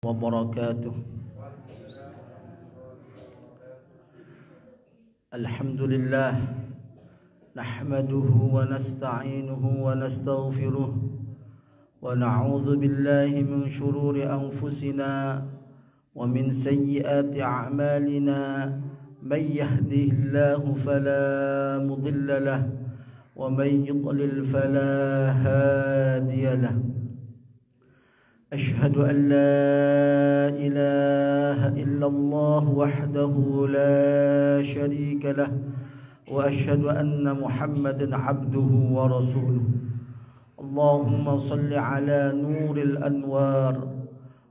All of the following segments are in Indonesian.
وبركاته. الحمد لله نحمده ونستعينه ونستغفره ونعوذ بالله من شرور أنفسنا ومن سيئات أعمالنا. من يهده الله فلا مضل له ومن يضلل فلا هادي له. أشهد أن لا إله إلا الله وحده لا شريك له وأشهد أن محمدا عبده ورسوله. اللهم صل على نور الأنوار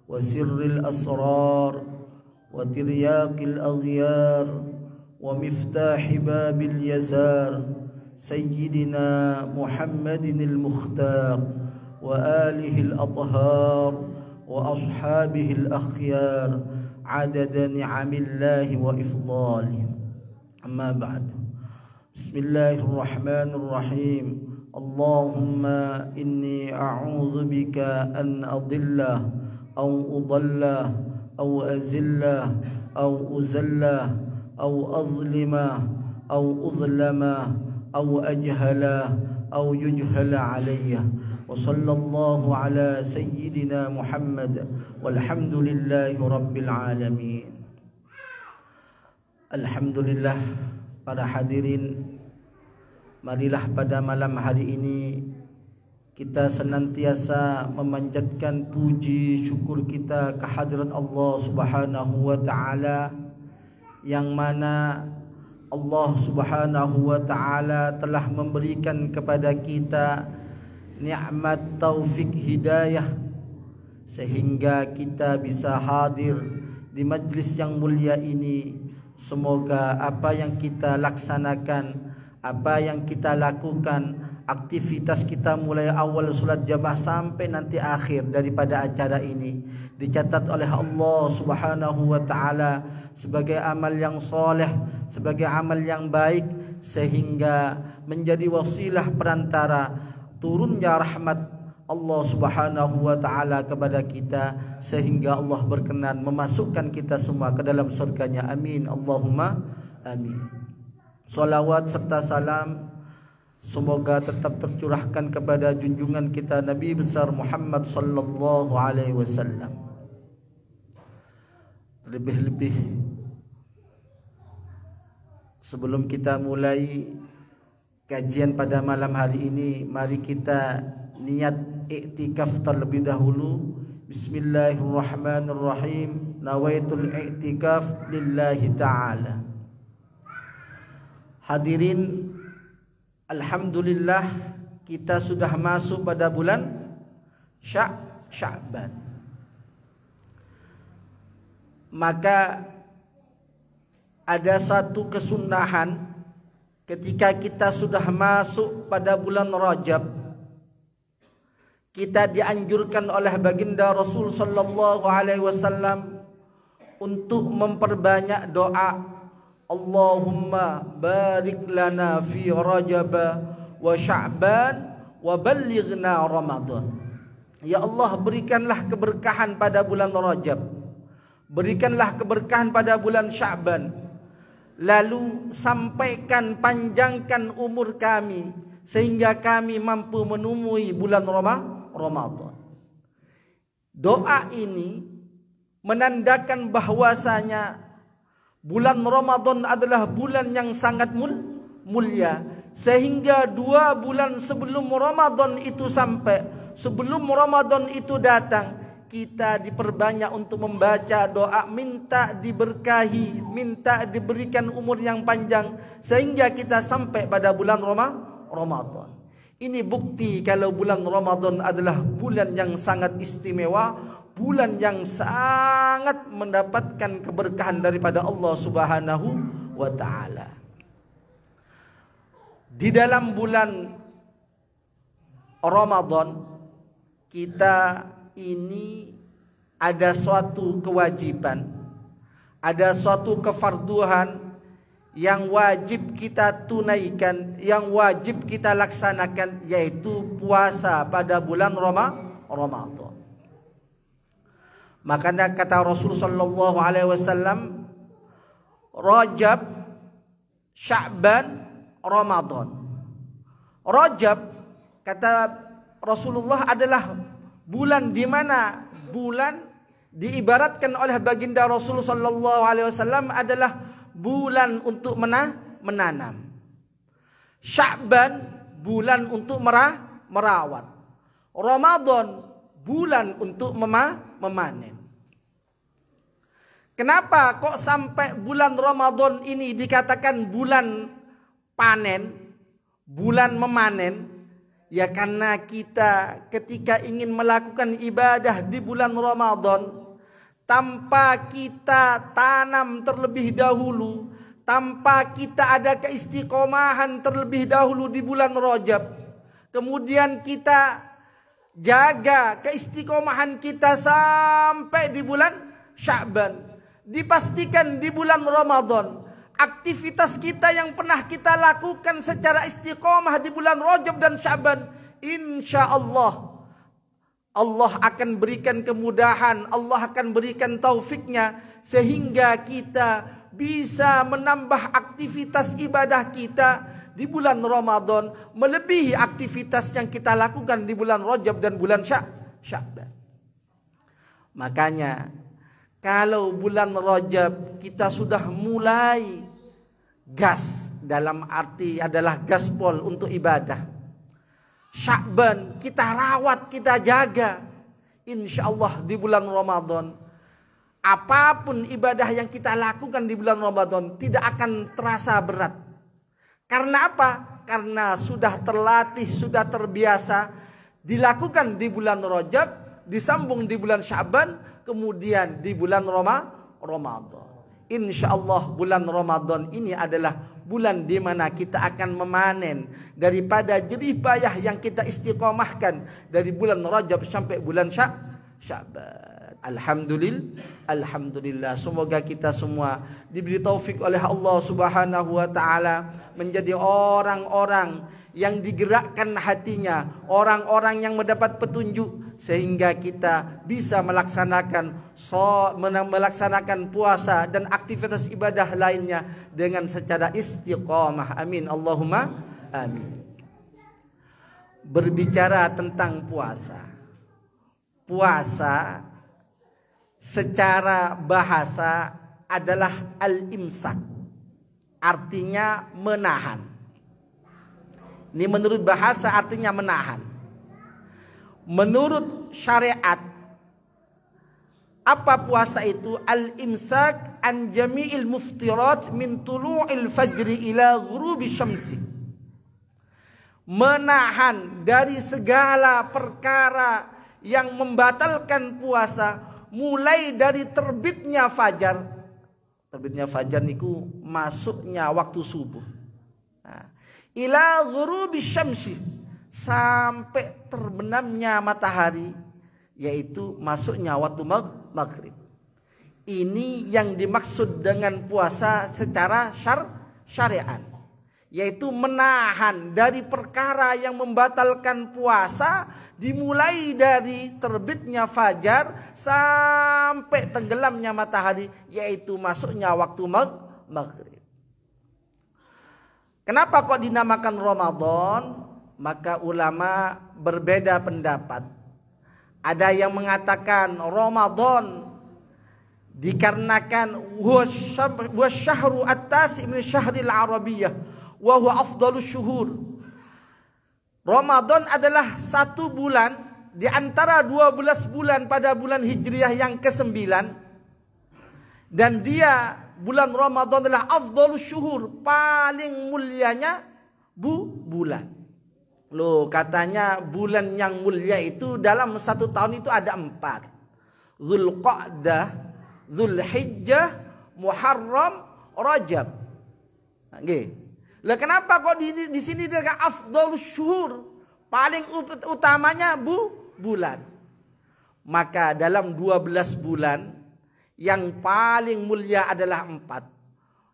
وسر الأسرار وترياق الأغيار ومفتاح باب اليسار سيدنا محمد المختار وآله الأطهار وأصحابه الأخيار عدد نعم الله وإفضاله. أما بعد، بسم الله الرحمن الرحيم. اللهم إني أعوذ بك أن أضل أو أضل أو أزل أو أزل أو أظلم أو أظلم أو أجهل أو يجهل علي. وصلى الله على سيدنا محمد والحمد لله رب العالمين. Alhamdulillah, para hadirin, marilah pada malam hari ini kita senantiasa memanjatkan puji syukur kita kehadirat Allah Subhanahu wa taala, yang mana Allah Subhanahu wa taala telah memberikan kepada kita nikmat taufik hidayah sehingga kita bisa hadir di majlis yang mulia ini. Semoga apa yang kita laksanakan, apa yang kita lakukan, aktivitas kita mulai awal solat jamaah sampai nanti akhir daripada acara ini dicatat oleh Allah Subhanahu wa taala sebagai amal yang soleh, sebagai amal yang baik, sehingga menjadi wasilah perantara turunnya rahmat Allah Subhanahu wa taala kepada kita, sehingga Allah berkenan memasukkan kita semua ke dalam surganya. Amin, Allahumma amin. Salawat serta salam semoga tetap tercurahkan kepada junjungan kita Nabi besar Muhammad sallallahu alaihi wasallam. Lebih-lebih sebelum kita mulai kajian pada malam hari ini, mari kita niat i'tikaf terlebih dahulu. Bismillahirrahmanirrahim. Nawaitul i'tikaf lillahi ta'ala. Hadirin, alhamdulillah kita sudah masuk pada bulan Sya'ban. Maka ada satu kesunahan ketika kita sudah masuk pada bulan Rajab. Kita dianjurkan oleh baginda Rasul sallallahu alaihi wasallam untuk memperbanyak doa. Allahumma barik lana fi Rajab wa Sya'ban wa ballighna Ramadan. Ya Allah, berikanlah keberkahan pada bulan Rajab, berikanlah keberkahan pada bulan Sya'ban, lalu sampaikan, panjangkan umur kami sehingga kami mampu menemui bulan Ramadan. Doa ini menandakan bahwasanya bulan Ramadan adalah bulan yang sangat mulia, sehingga 2 bulan sebelum Ramadan itu sampai, sebelum Ramadan itu datang, kita diperbanyak untuk membaca doa, minta diberkahi, minta diberikan umur yang panjang sehingga kita sampai pada bulan Ramadan. Ini bukti kalau bulan Ramadan adalah bulan yang sangat istimewa, bulan yang sangat mendapatkan keberkahan daripada Allah Subhanahu wa taala. Di dalam bulan Ramadan kita ini ada suatu kewajiban, ada suatu kefarduhan yang wajib kita tunaikan, yang wajib kita laksanakan, yaitu puasa pada bulan Ramadan. Makanya kata Rasulullah sallallahu alaihi wasallam, Rajab, Sya'ban, Ramadan. Rajab kata Rasulullah adalah bulan di mana bulan diibaratkan oleh baginda Rasulullah sallallahu alaihi wasallam adalah bulan untuk menanam. Sya'ban bulan untuk merawat. Ramadan bulan untuk memanen. Kenapa kok sampai bulan Ramadan ini dikatakan bulan panen, bulan memanen? Ya karena kita ketika ingin melakukan ibadah di bulan Ramadan, tanpa kita tanam terlebih dahulu, tanpa kita ada keistiqomahan terlebih dahulu di bulan Rajab, kemudian kita jaga keistiqomahan kita sampai di bulan Sya'ban, dipastikan di bulan Ramadan aktivitas kita yang pernah kita lakukan secara istiqomah di bulan Rajab dan Sya'ban, insya Allah Allah akan berikan kemudahan, Allah akan berikan taufiknya sehingga kita bisa menambah aktivitas ibadah kita di bulan Ramadan melebihi aktivitas yang kita lakukan di bulan Rajab dan bulan Sya'ban. Makanya kalau bulan Rajab kita sudah mulai gas, dalam arti adalah gaspol untuk ibadah. Sya'ban kita rawat, kita jaga. Insya Allah di bulan Ramadan apapun ibadah yang kita lakukan di bulan Ramadan tidak akan terasa berat. Karena apa? Karena sudah terlatih, sudah terbiasa dilakukan di bulan Rajab, disambung di bulan Sya'ban, kemudian di bulan Ramadan. Insya Allah bulan Ramadan ini adalah bulan di mana kita akan memanen daripada jerih payah yang kita istiqomahkan dari bulan Rajab sampai bulan Sya'ban. Alhamdulillah, semoga kita semua diberi taufik oleh Allah Subhanahu wa taala menjadi orang-orang yang digerakkan hatinya, orang-orang yang mendapat petunjuk sehingga kita bisa melaksanakan puasa dan aktivitas ibadah lainnya dengan secara istiqamah. Amin Allahumma amin. Berbicara tentang puasa secara bahasa adalah al-imsak, artinya menahan. Ini menurut bahasa artinya menahan. Menurut syariat, apa puasa itu? Al-imsak an jami'il muftirat min tulu'il fajri ila ghurubi syamsi. Menahan dari segala perkara yang membatalkan puasa, mulai dari terbitnya fajar. Terbitnya fajar niku masuknya waktu subuh. Nah, ila ghurubi syamsi, sampai terbenamnya matahari, yaitu masuknya waktu maghrib. Ini yang dimaksud dengan puasa secara syariat, yaitu menahan dari perkara yang membatalkan puasa, dimulai dari terbitnya fajar sampai tenggelamnya matahari, yaitu masuknya waktu maghrib. Kenapa kok dinamakan Ramadan? Maka ulama berbeda pendapat. Ada yang mengatakan Ramadan dikarenakan huwa syahru at-tasi' min syahril arabiyyah wa huwa afdalus syuhur. Ramadan adalah satu bulan di antara 12 bulan pada bulan Hijriah yang ke-9, dan dia bulan Ramadan adalah afdalus syuhur, paling mulianya bulan. Loh, katanya bulan yang mulia itu dalam satu tahun itu ada 4. Dzulqa'dah, Dzulhijjah, Muharram, Rajab. Nggih. Lah kenapa kok di sini dia afdhalus syuhur, paling utamanya bulan. Maka dalam 12 bulan yang paling mulia adalah 4.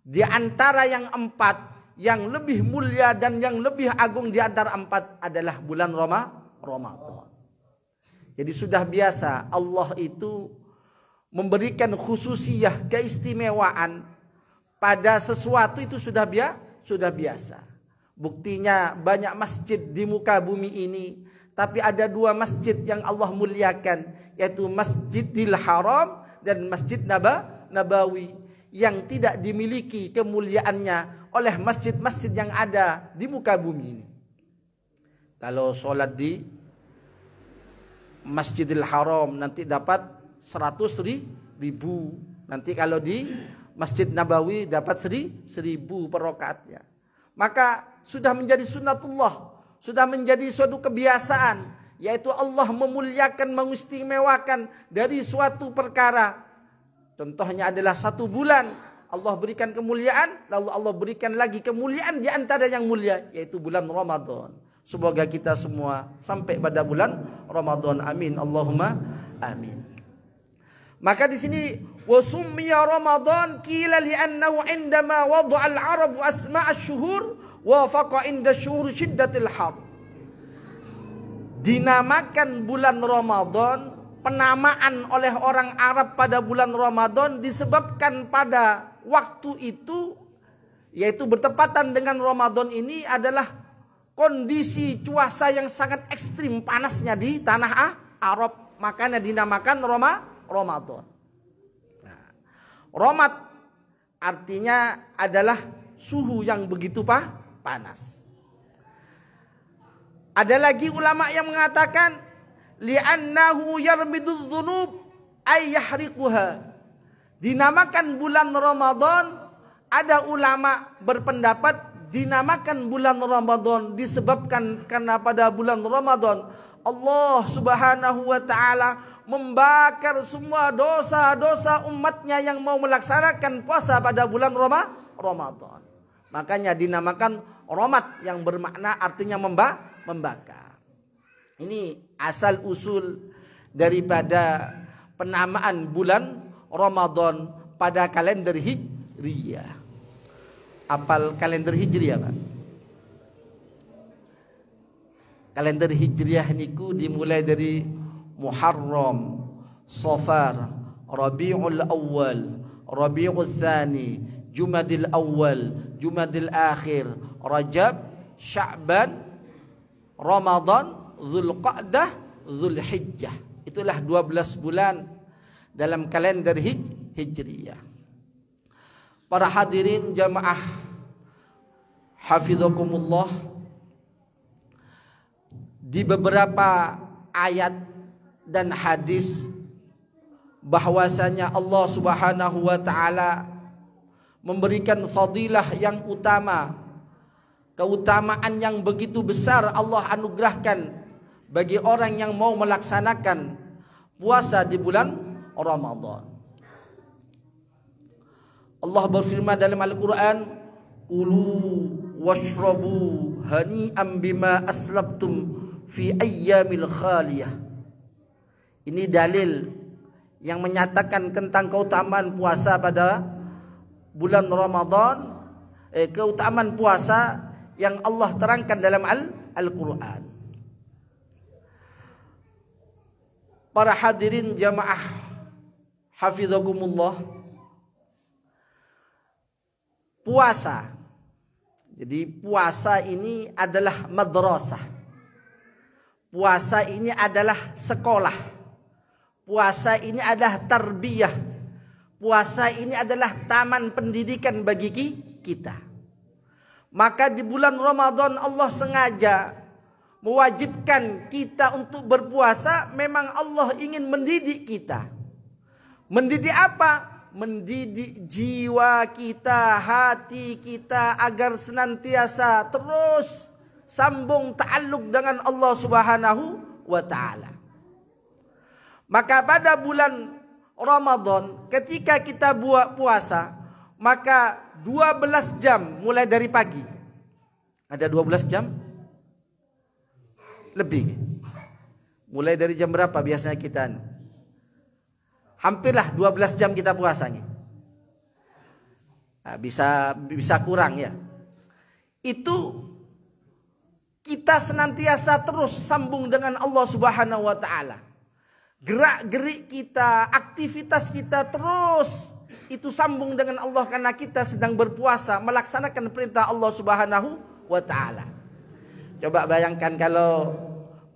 Di antara yang 4, yang lebih mulia dan yang lebih agung di antara 4 adalah bulan Ramadan. Jadi sudah biasa Allah itu memberikan khususiyah, keistimewaan pada sesuatu itu sudah biasa. Buktinya banyak masjid di muka bumi ini, tapi ada 2 masjid yang Allah muliakan, yaitu Masjidil Haram dan Masjid Nabawi, yang tidak dimiliki kemuliaannya oleh masjid-masjid yang ada di muka bumi ini. Kalau sholat di Masjidil Haram nanti dapat 100.000, nanti kalau di Masjid Nabawi dapat 1.000 per rakaatnya. Maka sudah menjadi sunnatullah, sudah menjadi suatu kebiasaan, yaitu Allah memuliakan, mengistimewakan dari suatu perkara. Contohnya adalah 1 bulan Allah berikan kemuliaan, lalu Allah berikan lagi kemuliaan di antara yang mulia, yaitu bulan Ramadan. Semoga kita semua sampai pada bulan Ramadan. Amin. Allahumma amin. Maka di sini wasummiya Ramadan qila li'annahu indama wada'a al-'arab asma' asy-syuhur wafaqa inda syuhur syiddatil har. Dinamakan bulan Ramadan, penamaan oleh orang Arab pada bulan Ramadan disebabkan pada waktu itu, yaitu bertepatan dengan Ramadan ini adalah kondisi cuaca yang sangat ekstrim panasnya di tanah Arab, makanya dinamakan Ramadan. Nah, Romad artinya adalah suhu yang begitu panas. Ada lagi ulama yang mengatakan li'annahu yarmidudz dzunub ay yahriquha. Dinamakan bulan Ramadan, ada ulama berpendapat dinamakan bulan Ramadan disebabkan karena pada bulan Ramadan Allah Subhanahu wa taala membakar semua dosa-dosa umatnya yang mau melaksanakan puasa pada bulan Ramadan. Makanya dinamakan Romad yang bermakna artinya membakar. Ini asal usul daripada penamaan bulan Ramadan pada kalender Hijriyah. Apal kalender Hijriyah, Pak? Kalender Hijriyah niku dimulai dari Muharram, Safar, Rabiul Awal, Rabiul Tsani, Jumadil Awal, Jumadil Akhir, Rajab, Sya'ban, Ramadan, Dzulqa'dah, Dzulhijjah. Itulah 12 bulan dalam kalender Hijriyah. Para hadirin jamaah hafizakumullah, di beberapa ayat dan hadis bahwasanya Allah Subhanahu wa taala memberikan fadilah yang utama, keutamaan yang begitu besar Allah anugerahkan bagi orang yang mau melaksanakan puasa di bulan Ramadan. Allah berfirman dalam Al-Quran, Kulu washrabu hani'an bima aslabtum fi ayyamil khaliyah. Ini dalil yang menyatakan tentang keutamaan puasa pada bulan Ramadan, keutamaan puasa yang Allah terangkan dalam Al-Quran. Para hadirin jamaah hafizakumullah, puasa. Jadi puasa ini adalah madrasah. Puasa ini adalah sekolah. Puasa ini adalah tarbiyah. Puasa ini adalah taman pendidikan bagi kita. Maka di bulan Ramadan Allah sengaja mewajibkan kita untuk berpuasa. Memang Allah ingin mendidik kita. Mendidik apa? Mendidik jiwa kita, hati kita agar senantiasa terus sambung ta'alluq dengan Allah Subhanahu wa taala. Maka pada bulan Ramadan ketika kita buat puasa, maka 12 jam mulai dari pagi. Ada 12 jam? Lebih. Mulai dari jam berapa biasanya kita? Hampirlah 12 jam kita puasanya. Nah, bisa kurang ya. Itu kita senantiasa terus sambung dengan Allah Subhanahu wa taala. gerak-gerik kita, aktivitas kita terus itu sambung dengan Allah karena kita sedang berpuasa, melaksanakan perintah Allah Subhanahu wa taala. Coba bayangkan kalau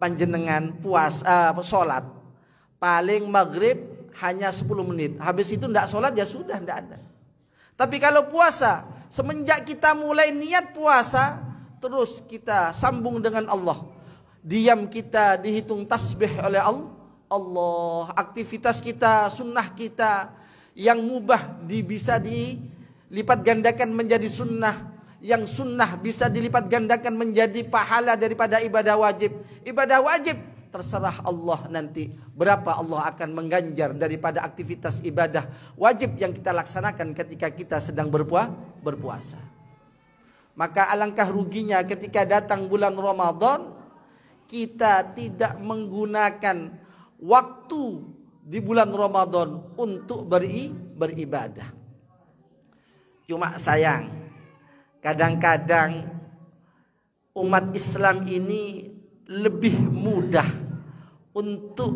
panjenengan puasa salat, paling maghrib hanya 10 menit. Habis itu tidak sholat ya sudah, tidak ada. Tapi kalau puasa, semenjak kita mulai niat puasa, terus kita sambung dengan Allah. Diam kita dihitung tasbih oleh Allah. Aktivitas kita, sunnah kita yang mubah bisa dilipat gandakan menjadi sunnah. Yang sunnah bisa dilipat gandakan menjadi pahala daripada ibadah wajib. Ibadah wajib terserah Allah nanti berapa Allah akan mengganjar daripada aktivitas ibadah wajib yang kita laksanakan ketika kita sedang berpuasa. Maka alangkah ruginya ketika datang bulan Ramadan kita tidak menggunakan waktu di bulan Ramadan untuk beribadah. Cuma sayang, kadang-kadang umat Islam ini lebih mudah untuk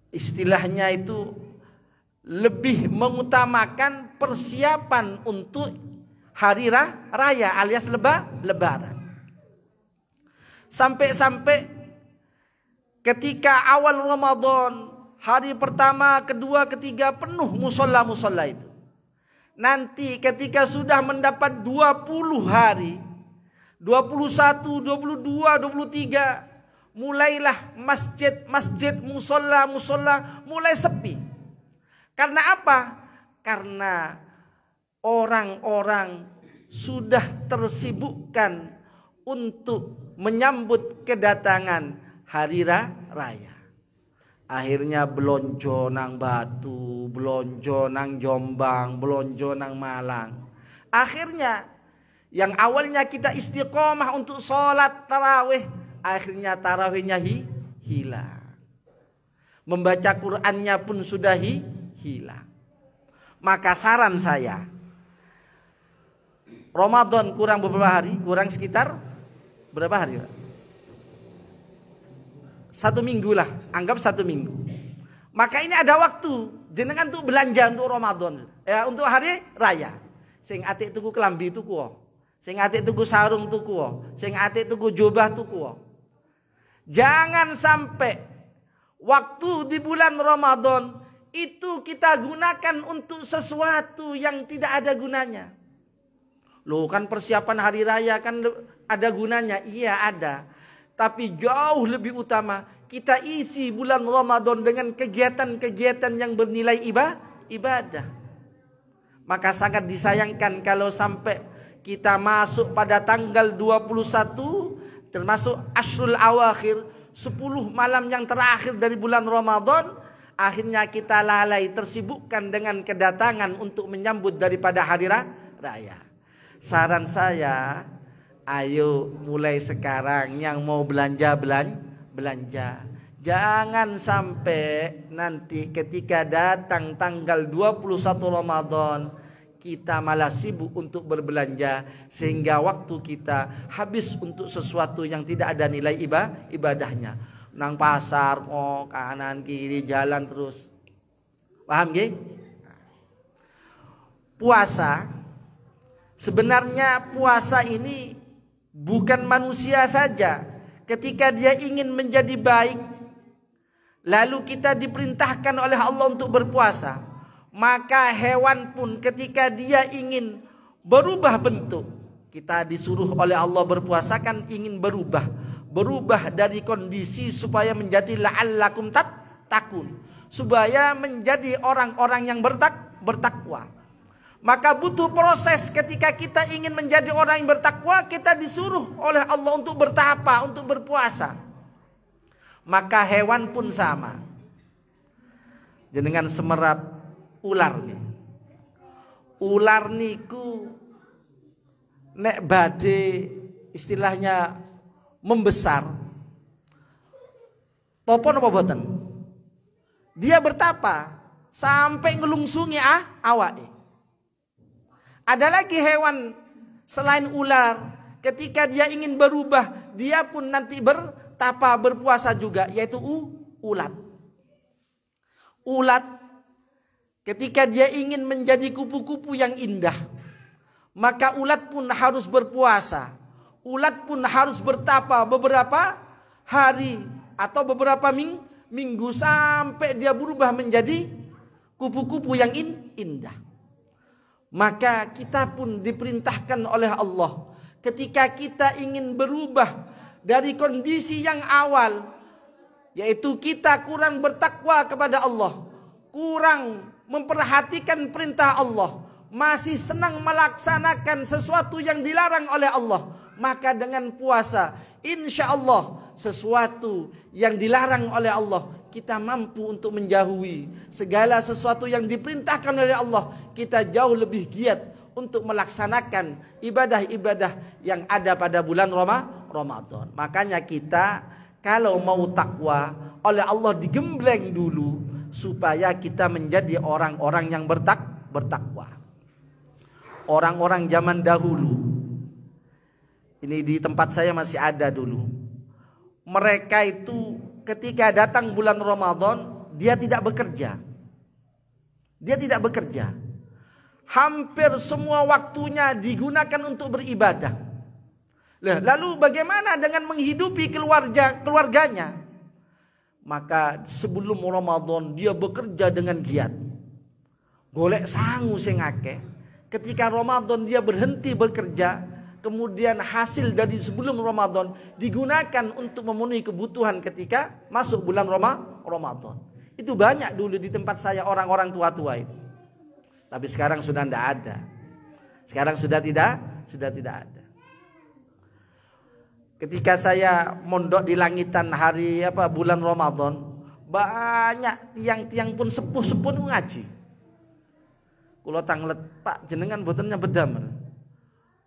istilahnya itu lebih mengutamakan persiapan untuk hari raya alias lebaran. Sampai-sampai ketika awal Ramadan, hari pertama, kedua, ketiga penuh musola-musola itu. Nanti ketika sudah mendapat 20 hari, 21, 22, 23, mulailah masjid, musola mulai sepi. Karena apa? Karena orang-orang sudah tersibukkan untuk menyambut kedatangan hari raya. Akhirnya belonjo nang Batu, belonjo nang Jombang, belonjo nang Malang. Akhirnya yang awalnya kita istiqomah untuk sholat tarawih, akhirnya tarawihnya hilang. Membaca Qur'annya pun sudah hilang. Maka saran saya, Ramadan kurang beberapa hari, kurang sekitar berapa hari? 1 minggu lah, anggap 1 minggu. Maka ini ada waktu jenengan untuk belanja untuk Ramadan, untuk hari raya. Sing atik tuku kelambi tuku, sing atik tuku sarung tuku, sing atik tuku jubah tuku. Jangan sampai waktu di bulan Ramadan itu kita gunakan untuk sesuatu yang tidak ada gunanya. Loh, kan persiapan hari raya kan ada gunanya. Iya ada. Tapi jauh lebih utama kita isi bulan Ramadan dengan kegiatan-kegiatan yang bernilai ibadah. Maka sangat disayangkan kalau sampai kita masuk pada tanggal 21 termasuk Ashrul Awakhir, 10 malam yang terakhir dari bulan Ramadan, akhirnya kita lalai tersibukkan dengan kedatangan untuk menyambut daripada hari raya. Saran saya, ayo mulai sekarang yang mau belanja. Jangan sampai nanti ketika datang tanggal 21 Ramadan kita malah sibuk untuk berbelanja sehingga waktu kita habis untuk sesuatu yang tidak ada nilai ibadahnya. Nang pasar, kanan kiri jalan terus. Paham nggih? Puasa, sebenarnya puasa ini bukan manusia saja. Ketika dia ingin menjadi baik, lalu kita diperintahkan oleh Allah untuk berpuasa. Maka hewan pun ketika dia ingin berubah bentuk, kita disuruh oleh Allah berpuasa kan ingin berubah dari kondisi supaya menjadi la'allakum takun, supaya menjadi orang-orang yang bertakwa. Maka butuh proses ketika kita ingin menjadi orang yang bertakwa, kita disuruh oleh Allah untuk bertapa, untuk berpuasa. Maka hewan pun sama. Jenengan semerap ular nih. Ular niku nek badhe istilahnya membesar. Topo napa boten? Dia bertapa sampai ngelungsungi awake. Ada lagi hewan selain ular, ketika dia ingin berubah, dia pun nanti bertapa berpuasa juga, yaitu ulat. Ulat ketika dia ingin menjadi kupu-kupu yang indah, maka ulat pun harus berpuasa. Ulat pun harus bertapa beberapa hari atau beberapa minggu sampai dia berubah menjadi kupu-kupu yang indah. Maka kita pun diperintahkan oleh Allah, ketika kita ingin berubah dari kondisi yang awal, yaitu kita kurang bertakwa kepada Allah, kurang memperhatikan perintah Allah, masih senang melaksanakan sesuatu yang dilarang oleh Allah, maka dengan puasa, insya Allah sesuatu yang dilarang oleh Allah, kita mampu untuk menjauhi segala sesuatu yang diperintahkan oleh Allah. Kita jauh lebih giat untuk melaksanakan ibadah-ibadah yang ada pada bulan Ramadan. Makanya kita kalau mau takwa, oleh Allah digembleng dulu supaya kita menjadi orang-orang yang bertakwa. Orang-orang zaman dahulu, ini di tempat saya masih ada dulu, mereka itu ketika datang bulan Ramadan, dia tidak bekerja. Dia tidak bekerja. Hampir semua waktunya digunakan untuk beribadah. Lalu bagaimana dengan menghidupi keluarganya? Maka sebelum Ramadan dia bekerja dengan giat. Golek sangu sing akeh. Ketika Ramadan dia berhenti bekerja, kemudian hasil dari sebelum Ramadan digunakan untuk memenuhi kebutuhan ketika masuk bulan Ramadan. Itu banyak dulu di tempat saya orang-orang tua-tua itu. Tapi sekarang sudah tidak ada. Sekarang sudah tidak ada. Ketika saya mondok di langitan hari bulan Ramadan, banyak tiang-tiang pun sepuh-sepuh ngaji. Kula tanglet, Pak jenengan boten nyebet damel.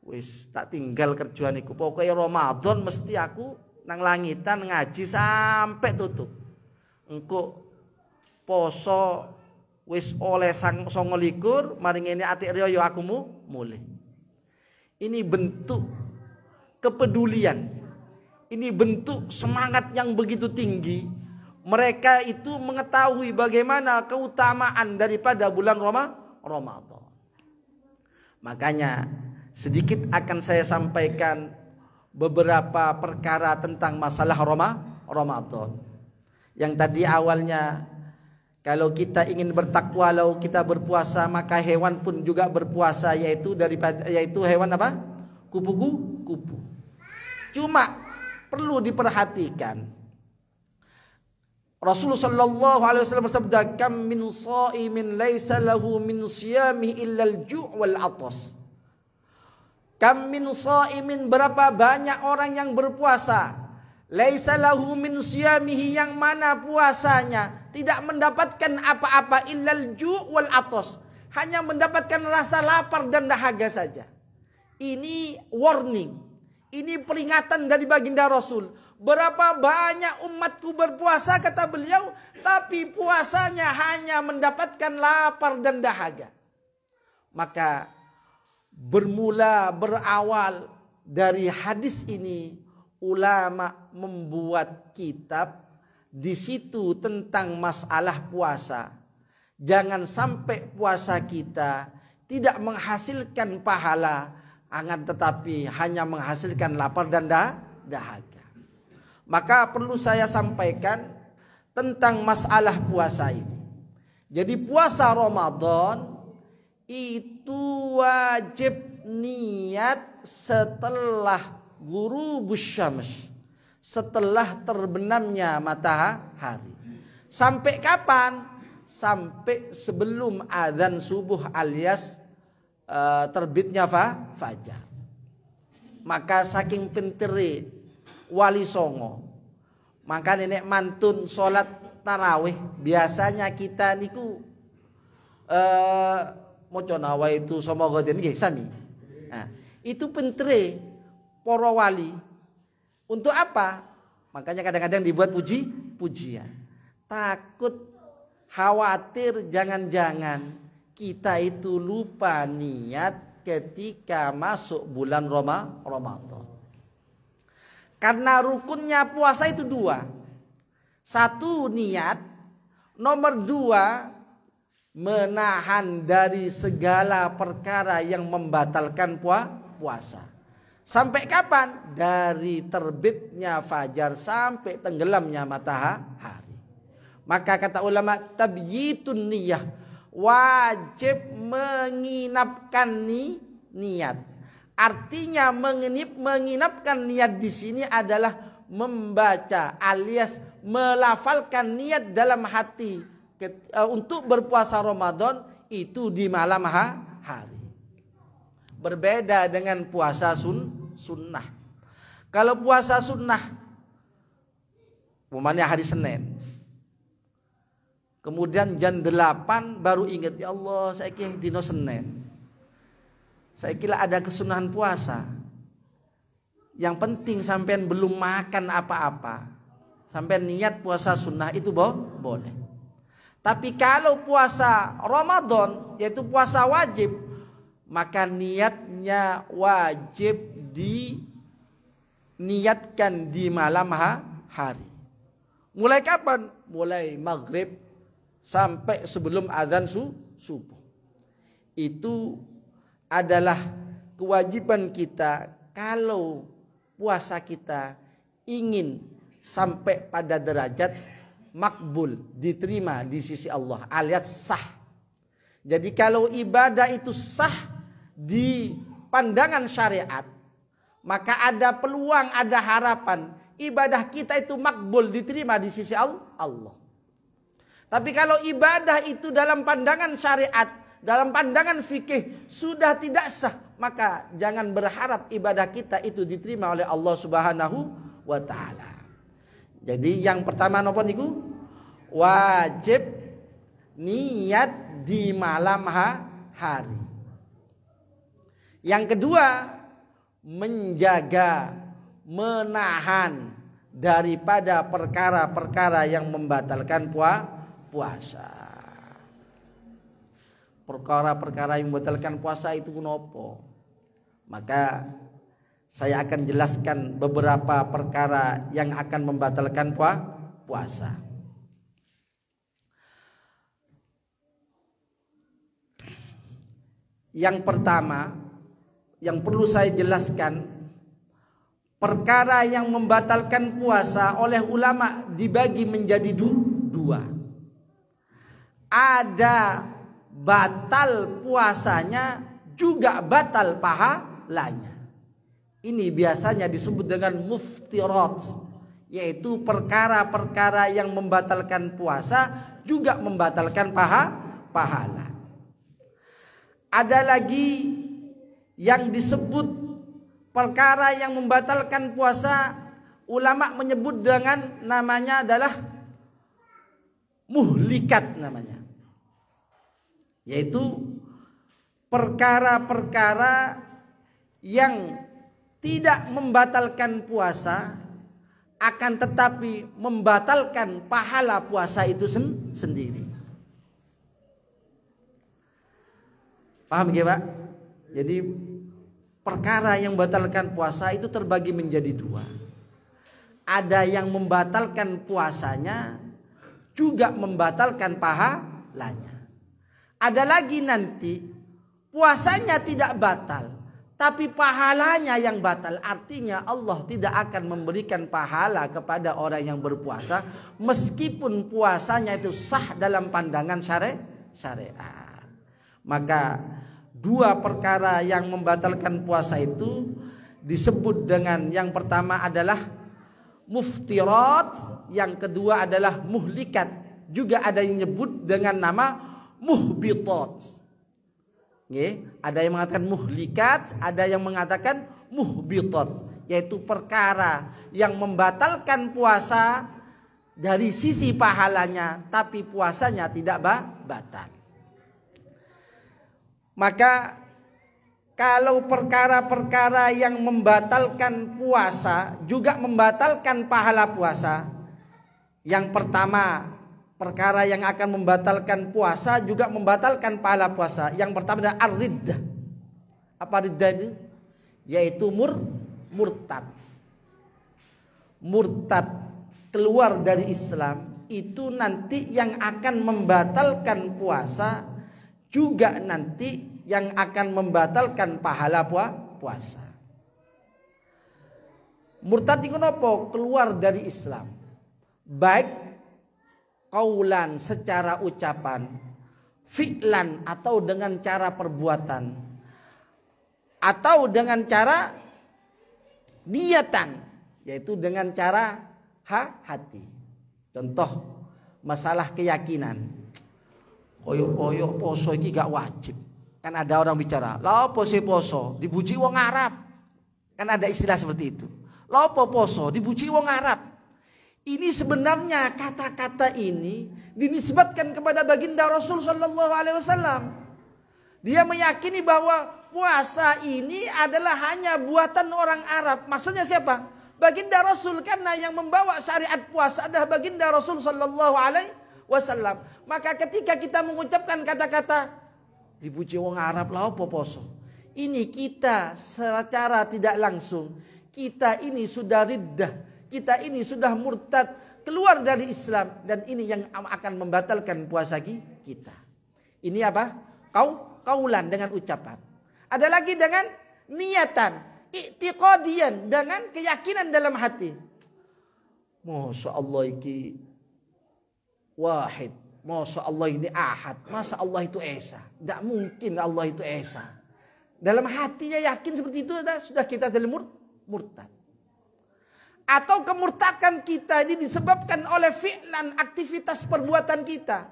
Wis tak tinggal kerjaan iku. Pokoke Ramadan mesti aku nang langitan ngaji sampai tutup. Engko poso wis oleh 29 maring ngene atik riyo aku mulih. Ini bentuk kepedulian. Ini bentuk semangat yang begitu tinggi. Mereka itu mengetahui bagaimana keutamaan daripada bulan Ramadan. Makanya sedikit akan saya sampaikan beberapa perkara tentang masalah Ramadan. Yang tadi awalnya, kalau kita ingin bertakwa, lalu kita berpuasa, maka hewan pun juga berpuasa, yaitu hewan apa? Kupu-kupu. Cuma perlu diperhatikan. Rasulullah sallallahu alaihi wasallam bersabda, "Kam min shaimin laisa lahu min siyami illa al-ju' wal 'atas." Kam min shaimin, berapa banyak orang yang berpuasa, laisa lahu min siyamihi, yang mana puasanya tidak mendapatkan apa-apa illal ju' wal 'atas, hanya mendapatkan rasa lapar dan dahaga saja. Ini warning, ini peringatan dari baginda Rasul. Berapa banyak umatku berpuasa, kata beliau, tapi puasanya hanya mendapatkan lapar dan dahaga. Maka berawal dari hadis ini, ulama membuat kitab di situ tentang masalah puasa. Jangan sampai puasa kita tidak menghasilkan pahala, akan tetapi hanya menghasilkan lapar dan dahaga. Maka perlu saya sampaikan tentang masalah puasa ini. Jadi puasa Ramadan itu wajib niat setelah ghurubus syams, setelah terbenamnya matahari. Sampai kapan? Sampai sebelum azan subuh alias terbitnya fajar. Maka saking penteri Wali Songo, maka nenek mantun sholat tarawih, biasanya kita niku moco nawa itu semoga den nggih sami. Nah, itu pentre para wali. Untuk apa? Makanya kadang-kadang dibuat pujian. Takut, khawatir jangan-jangan kita itu lupa niat ketika masuk bulan Ramadan. Karena rukunnya puasa itu dua. Satu niat, nomor dua menahan dari segala perkara yang membatalkan puasa. Sampai kapan? Dari terbitnya fajar sampai tenggelamnya matahari. Maka kata ulama, tabyitun niyah, wajib menginapkan niat. Artinya menginapkan niat di sini adalah membaca alias melafalkan niat dalam hati untuk berpuasa Ramadan itu di malam hari. Berbeda dengan puasa sunnah. Kalau puasa sunnah, umpamanya hari Senin, kemudian jam 8 baru ingat, ya Allah saya kira dino Senin, saya kira ada kesunahan puasa. Yang penting sampean belum makan apa-apa, sampean niat puasa sunnah itu boleh. Tapi kalau puasa Ramadan, yaitu puasa wajib, maka niatnya wajib diniatkan di malam hari. Mulai kapan? Mulai maghrib sampai sebelum azan subuh. Itu adalah kewajiban kita kalau puasa kita ingin sampai pada derajat makbul, diterima di sisi Allah, alias sah. Jadi kalau ibadah itu sah di pandangan syariat, maka ada peluang, ada harapan ibadah kita itu makbul, diterima di sisi Allah. Tapi kalau ibadah itu dalam pandangan syariat, dalam pandangan fikih sudah tidak sah, maka jangan berharap ibadah kita itu diterima oleh Allah Subhanahu wa taala. Jadi yang pertama napa niku? Wajib niat di malam hari. Yang kedua, menjaga, menahan daripada perkara-perkara yang membatalkan puasa. Perkara-perkara yang membatalkan puasa itu nopo? Maka saya akan jelaskan beberapa perkara yang akan membatalkan puasa. Yang pertama yang perlu saya jelaskan, perkara yang membatalkan puasa oleh ulama dibagi menjadi dua. Ada batal puasanya, juga batal pahalanya. Ini biasanya disebut dengan muftirat, yaitu perkara-perkara yang membatalkan puasa juga membatalkan pahala. Ada lagi yang disebut perkara yang membatalkan puasa, ulama menyebut dengan namanya adalah muhlikat namanya. Yaitu perkara-perkara yang tidak membatalkan puasa, akan tetapi membatalkan pahala puasa itu sendiri. Paham ya Pak? Jadi perkara yang membatalkan puasa itu terbagi menjadi dua. Ada yang membatalkan puasanya, juga membatalkan pahalanya. Ada lagi nanti puasanya tidak batal, tapi pahalanya yang batal. Artinya Allah tidak akan memberikan pahala kepada orang yang berpuasa meskipun puasanya itu sah dalam pandangan syariat. Maka dua perkara yang membatalkan puasa itu disebut dengan, yang pertama adalah muftirat, yang kedua adalah muhlikat. Juga ada yang menyebut dengan nama muhbitat. Ada yang mengatakan muhlikat, ada yang mengatakan muhbitat, yaitu perkara yang membatalkan puasa dari sisi pahalanya, tapi puasanya tidak batal. Maka kalau perkara-perkara yang membatalkan puasa juga membatalkan pahala puasa, yang pertama perkara yang akan membatalkan puasa juga membatalkan pahala puasa. Yang pertama adalah ar-riddah. Apa riddah itu? Yaitu murtad. murtad keluar dari Islam, itu nanti yang akan membatalkan puasa, juga nanti yang akan membatalkan pahala puasa. Murtad itu nopo? Keluar dari Islam, baik qaulan secara ucapan, fi'lan atau dengan cara perbuatan, atau dengan cara niatan, yaitu dengan cara hati. Contoh masalah keyakinan, koyok poso ini gak wajib. Kan ada orang bicara, lopo sih poso dibuji wong Arab. Kan ada istilah seperti itu. Lopo poso dibuji wong Arab. Ini sebenarnya kata-kata ini dinisbatkan kepada baginda Rasul Sallallahu Alaihi Wasallam. Dia meyakini bahwa puasa ini adalah hanya buatan orang Arab. Maksudnya siapa? Baginda Rasul, karena yang membawa syariat puasa adalah baginda Rasul Sallallahu Alaihi Wasallam. Maka ketika kita mengucapkan kata-kata dipuji wong Arab lah apa poso, ini kita secara tidak langsung kita ini sudah riddah, kita ini sudah murtad, keluar dari Islam, dan ini yang akan membatalkan puasa kita. Ini apa? Kaulan dengan ucapan. Ada lagi dengan niatan, i'tiqadian, dengan keyakinan dalam hati. Masya Allah ini wahid, Masya Allah ini ahad, masa Allah itu esa. Tidak mungkin Allah itu esa. Dalam hatinya yakin seperti itu, sudah kita dalam murtad. Atau kemurtadan kita ini disebabkan oleh fi'lan, aktivitas perbuatan kita.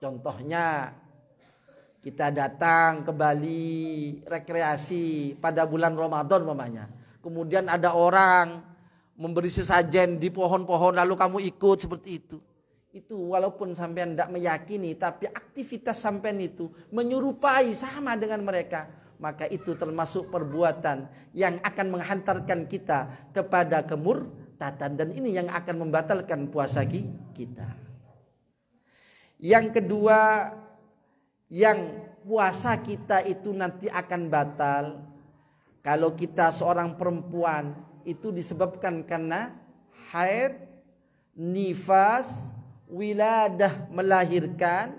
Contohnya kita datang ke Bali rekreasi pada bulan Ramadan umpamanya. Kemudian ada orang memberi sesajen di pohon-pohon lalu kamu ikut seperti itu. Itu walaupun sampean tidak meyakini, tapi aktivitas sampean itu menyerupai sama dengan mereka, maka itu termasuk perbuatan yang akan menghantarkan kita kepada kemurtadan, dan ini yang akan membatalkan puasa kita. Yang kedua, yang puasa kita itu nanti akan batal kalau kita seorang perempuan itu disebabkan karena haid, nifas, wiladah, melahirkan,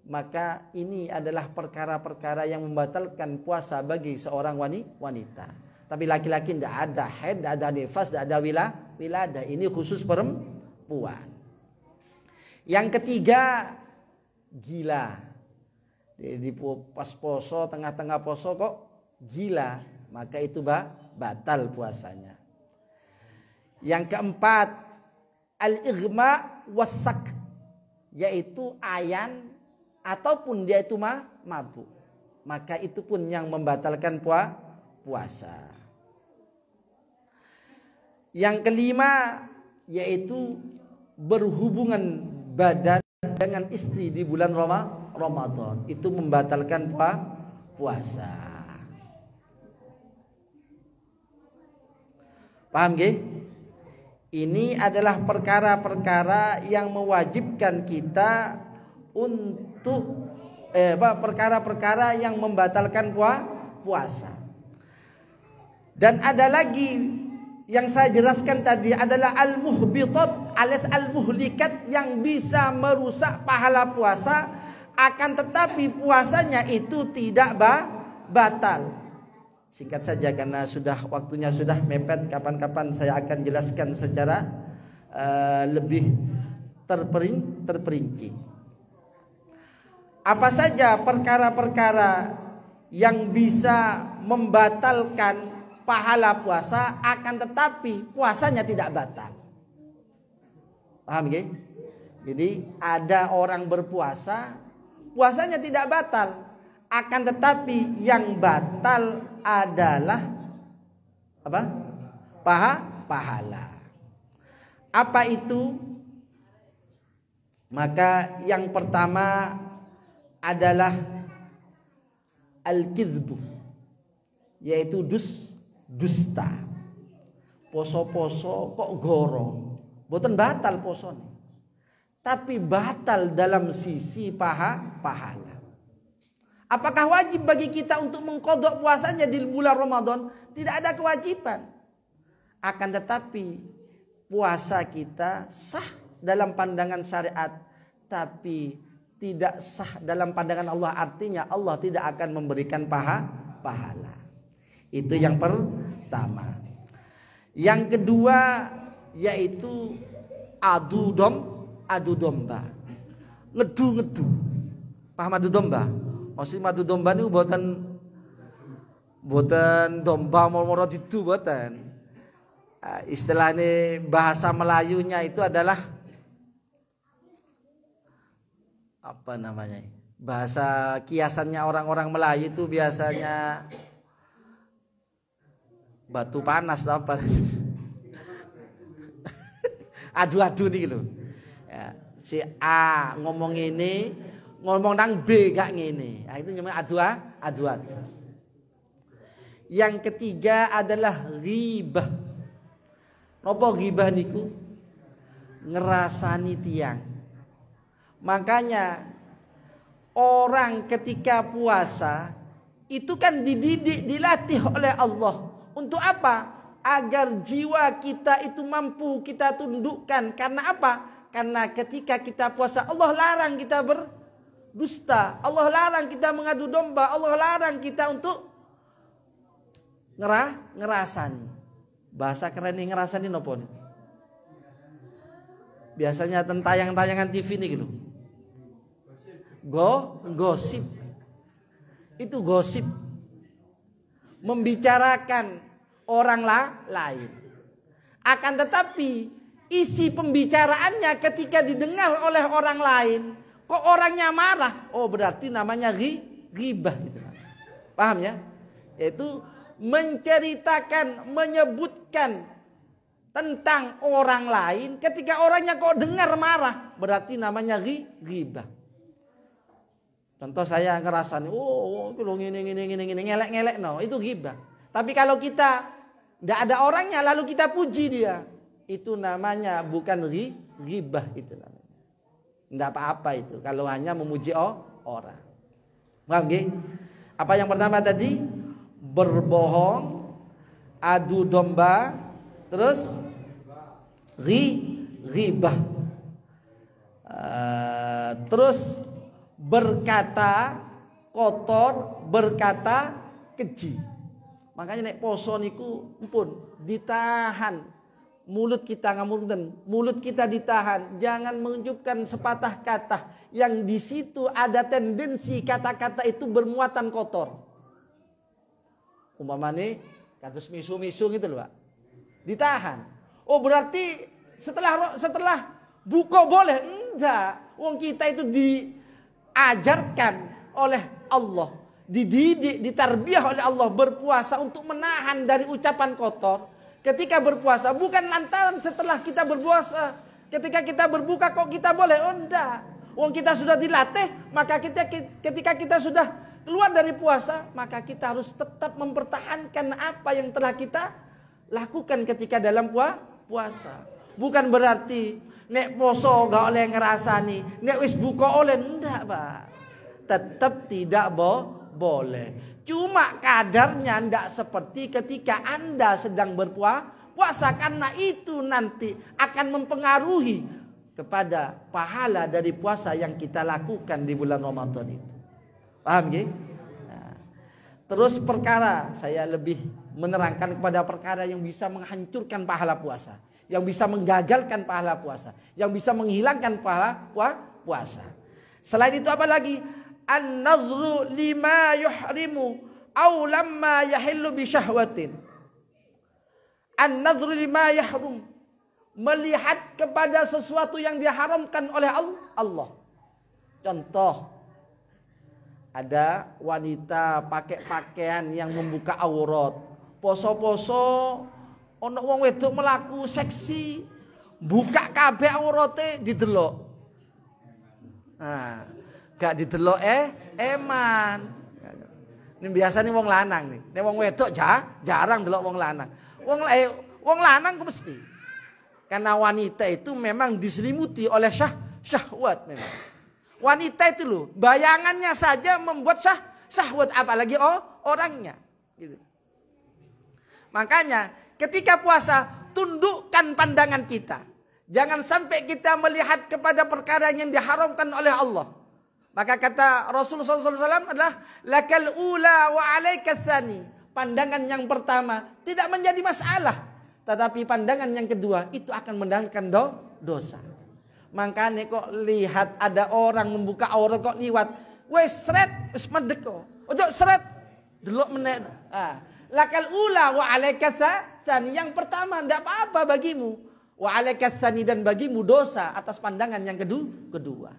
maka ini adalah perkara-perkara yang membatalkan puasa bagi seorang wanita. Tapi laki-laki tidak ada haid, tidak ada nifas, tidak ada wiladah. Ini khusus perempuan. Yang ketiga, gila. Di pas poso, tengah-tengah poso kok gila, maka itu batal puasanya. Yang keempat, al-ighma wasak, yaitu ayan ataupun dia itu mabuk, maka itu pun yang membatalkan puasa. Yang kelima, yaitu berhubungan badan dengan istri di bulan Ramadan, itu membatalkan puasa. Paham nggih? Ini adalah perkara-perkara yang mewajibkan kita untuk perkara-perkara yang membatalkan puasa. Dan ada lagi yang saya jelaskan tadi adalah al-muhbitat alias al-muhlikat, yang bisa merusak pahala puasa, akan tetapi puasanya itu tidak batal. Singkat saja karena waktunya sudah mepet, kapan-kapan saya akan jelaskan secara lebih terperinci. Apa saja perkara-perkara yang bisa membatalkan pahala puasa, akan tetapi puasanya tidak batal. Paham gak? Jadi ada orang berpuasa, puasanya tidak batal, akan tetapi yang batal adalah apa? Pahala. Apa itu? Maka yang pertama adalah al-kidhbu, yaitu dusta. Poso-poso kok goro, boten batal posone, tapi batal dalam sisi pahala. Apakah wajib bagi kita untuk mengqadha puasanya di bulan Ramadan? Tidak ada kewajiban. Akan tetapi puasa kita sah dalam pandangan syariat, tapi tidak sah dalam pandangan Allah. Artinya Allah tidak akan memberikan pahala. Itu yang pertama. Yang kedua yaitu adu domba. Ngedu. Paham adu domba? Maksudnya adu domba ini buatan domba moro-moro didu buatan. Istilah ini bahasa Melayunya itu adalah apa namanya? Bahasa kiasannya orang-orang Melayu itu biasanya batu panas atau apa? Adu-adu nih gitu. Ya, si A ngomong ini, ngomong nang B gak ngene. Nah, itu namanya adu-adu. Yang ketiga adalah ghibah. Napa ghibah niku? Ngerasani tiang. Makanya orang ketika puasa itu kan dididik, dilatih oleh Allah. Untuk apa? Agar jiwa kita itu mampu kita tundukkan. Karena apa? Karena ketika kita puasa Allah larang kita berdusta. Allah larang kita mengadu domba. Allah larang kita untuk ngerasani. Bahasa keren ini ngerasani nopo nih? Biasanya tayangan-tayangan TV ini gitu. Gosip. Itu gosip. Membicarakan orang lain. Akan tetapi isi pembicaraannya ketika didengar oleh orang lain, kok orangnya marah, oh berarti namanya ghibah gitu. Paham ya? Yaitu menceritakan, menyebutkan tentang orang lain ketika orangnya kok dengar marah, berarti namanya ghibah. Contoh saya ngerasain, oh ini ngelek-ngelek, no, itu ghibah. Tapi kalau kita tidak ada orangnya lalu kita puji dia, itu namanya bukan ghibah, itu namanya. Tidak apa-apa itu kalau hanya memuji orang. Paham nggih? Apa yang pertama tadi? Berbohong, adu domba, terus ghibah. Terus berkata kotor, berkata keji. Makanya nek poso niku pun ditahan. Mulut kita ngamunten, mulut kita ditahan, jangan menunjukkan sepatah kata yang di situ ada tendensi kata-kata itu bermuatan kotor. Umpamane kados misu-misu gitu loh, Pak. Ditahan. Oh, berarti setelah buka boleh? Enggak. Wong kita itu diajarkan oleh Allah, dididik, ditarbiyah oleh Allah berpuasa untuk menahan dari ucapan kotor. Ketika berpuasa bukan lantaran setelah kita berpuasa, ketika kita berbuka kok kita boleh? Oh, enggak. Wong kita sudah dilatih, maka ketika kita sudah keluar dari puasa, maka kita harus tetap mempertahankan apa yang telah kita lakukan ketika dalam puasa. Bukan berarti nek poso gak oleh ngerasani, nek wis buka oleh, enggak, Pak. Tetap tidak boleh. Cuma kadarnya enggak seperti ketika Anda sedang berpuasa, karena itu nanti akan mempengaruhi kepada pahala dari puasa yang kita lakukan di bulan Ramadan itu. Paham ya? Nah, terus perkara saya lebih menerangkan kepada perkara yang bisa menghancurkan pahala puasa, yang bisa menggagalkan pahala puasa, yang bisa menghilangkan pahala puasa. Selain itu apa lagi? An-nadhru lima yuhrimu aw lamma yahillu bi syahwatin. An-nadhru lima yahrum, melihat kepada sesuatu yang diharamkan oleh Allah. Contoh, ada wanita pakai pakaian yang membuka aurat. Poso-poso ono wong wedok melaku seksi, buka kabeh aurate didelok. Nah, gak didelok eman. Ini biasanya wong lanang nih. Nek wong wedok jarang delok wong lanang. Wong lanang ku mesti. Karena wanita itu memang diselimuti oleh syahwat memang. Wanita itu loh, bayangannya saja membuat syahwat, apalagi orangnya. Gitu. Makanya ketika puasa tundukkan pandangan kita. Jangan sampai kita melihat kepada perkara yang diharamkan oleh Allah. Maka kata Rasulullah SAW adalah lakal ula wa alaikas tsani. Pandangan yang pertama tidak menjadi masalah, tetapi pandangan yang kedua itu akan mendatangkan dosa. Makanya kok lihat ada orang membuka aurat kok liwat, wes seret, wes medek kok. Ojo seret, delok meneh. Lakal ula wa alaikas tsani. Yang pertama tidak apa-apa bagimu. Wa alaikas tsani, dan bagimu dosa atas pandangan yang kedua.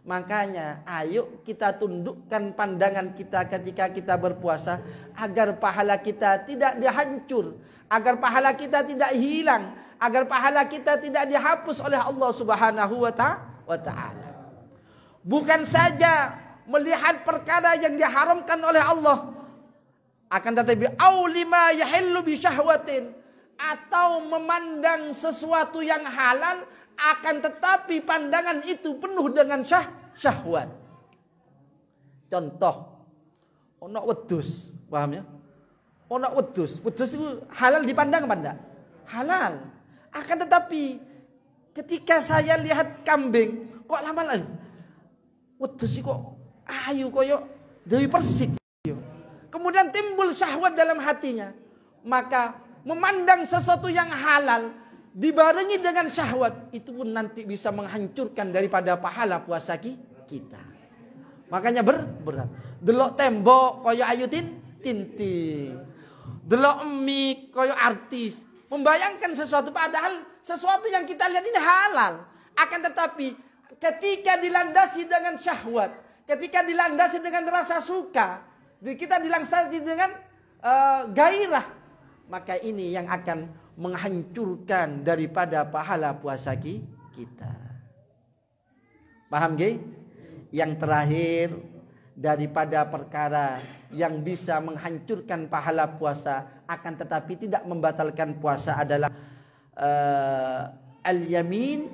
Makanya ayo kita tundukkan pandangan kita ketika kita berpuasa agar pahala kita tidak dihancur, agar pahala kita tidak hilang, agar pahala kita tidak dihapus oleh Allah Subhanahu wa taala. Bukan saja melihat perkara yang diharamkan oleh Allah, akan tetapi aulima yahillu bi syahwatin, atau memandang sesuatu yang halal, akan tetapi pandangan itu penuh dengan syahwat. Contoh, ono wedhus, paham ya? Ono wedhus itu halal dipandang apa enggak? Halal. Akan tetapi ketika saya lihat kambing, kok lama-lama wedhus kok ayu koyo Dewi Persik. Kemudian timbul syahwat dalam hatinya, maka memandang sesuatu yang halal dibarengi dengan syahwat, itu pun nanti bisa menghancurkan daripada pahala puasa kita. Makanya berat. Delok tembok koyo ayu tinting. Delok mie koyo artis. Membayangkan sesuatu, padahal sesuatu yang kita lihat ini halal. Akan tetapi ketika dilandasi dengan syahwat, ketika dilandasi dengan rasa suka, kita dilandasi dengan gairah, maka ini yang akan menghancurkan daripada pahala puasa kita. Paham gak? Yang terakhir daripada perkara yang bisa menghancurkan pahala puasa akan tetapi tidak membatalkan puasa adalah al-yamin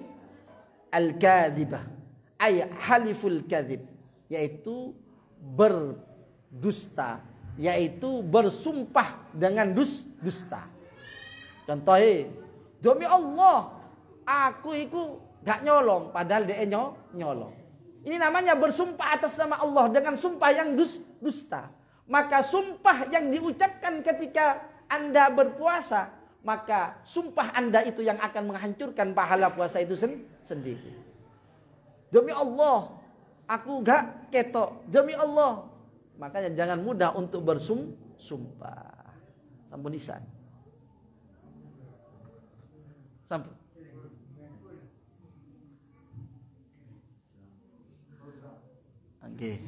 al-kadzibah, ay haliful kadzib, yaitu berdusta, yaitu bersumpah dengan dusta. Contohnya, demi Allah, aku itu gak nyolong, padahal dia nyolong. Ini namanya bersumpah atas nama Allah dengan sumpah yang dusta. Maka sumpah yang diucapkan ketika Anda berpuasa, maka sumpah Anda itu yang akan menghancurkan pahala puasa itu sendiri. Demi Allah, aku gak ketok. Demi Allah. Makanya jangan mudah untuk bersumpah. Sampun lisan. Sampun. Oke.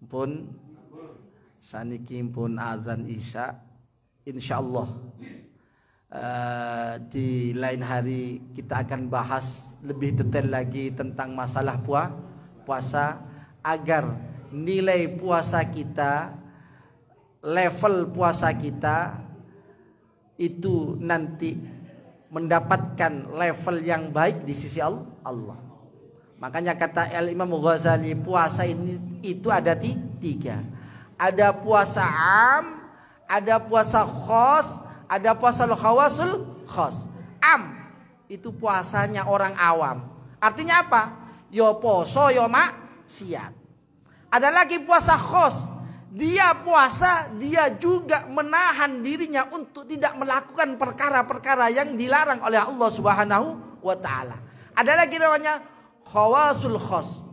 Pun saniki pun azan Isya. Insyaallah di lain hari kita akan bahas lebih detail lagi tentang masalah puasa agar nilai puasa kita, level puasa kita itu nanti mendapatkan level yang baik di sisi Allah. Makanya kata Imam Ghazali, puasa ini itu ada tiga. Ada puasa am, ada puasa khos, ada puasa khawasul khos. Am itu puasanya orang awam. Artinya apa? Yo poso yo maksiat. Ada lagi puasa khos. Dia puasa, dia juga menahan dirinya untuk tidak melakukan perkara-perkara yang dilarang oleh Allah Subhanahu wa taala. Ada lagi namanya khawasul khos.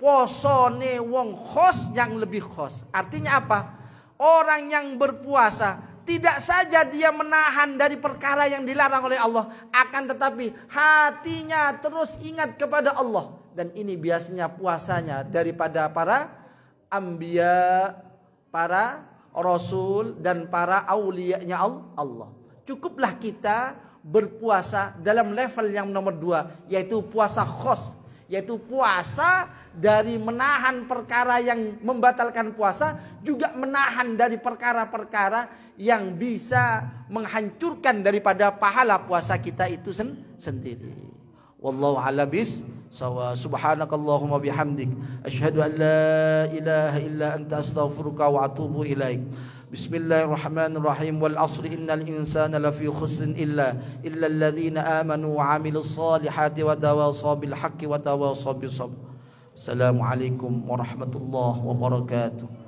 Posone wong khos yang lebih khos. Artinya apa? Orang yang berpuasa tidak saja dia menahan dari perkara yang dilarang oleh Allah, akan tetapi hatinya terus ingat kepada Allah. Dan ini biasanya puasanya daripada para anbiya, para rasul dan para auliyanya Allah. Cukuplah kita berpuasa dalam level yang nomor 2, yaitu puasa khos, yaitu puasa dari menahan perkara yang membatalkan puasa, juga menahan dari perkara-perkara yang bisa menghancurkan daripada pahala puasa kita itu sendiri. Wallahu a'lam bissawab. Subhanakallahumma bihamdik asyhadu an la ilaha illa anta astaghfiruka wa atubu ilaik. Bismillahirrahmanirrahim. Wal asri innal insana lafi khusrin illa alladhina amanu wa 'amilus solihati wa tawasaw bil haqqi wa tawasaw bis sabr. Assalamualaikum warahmatullahi wabarakatuh.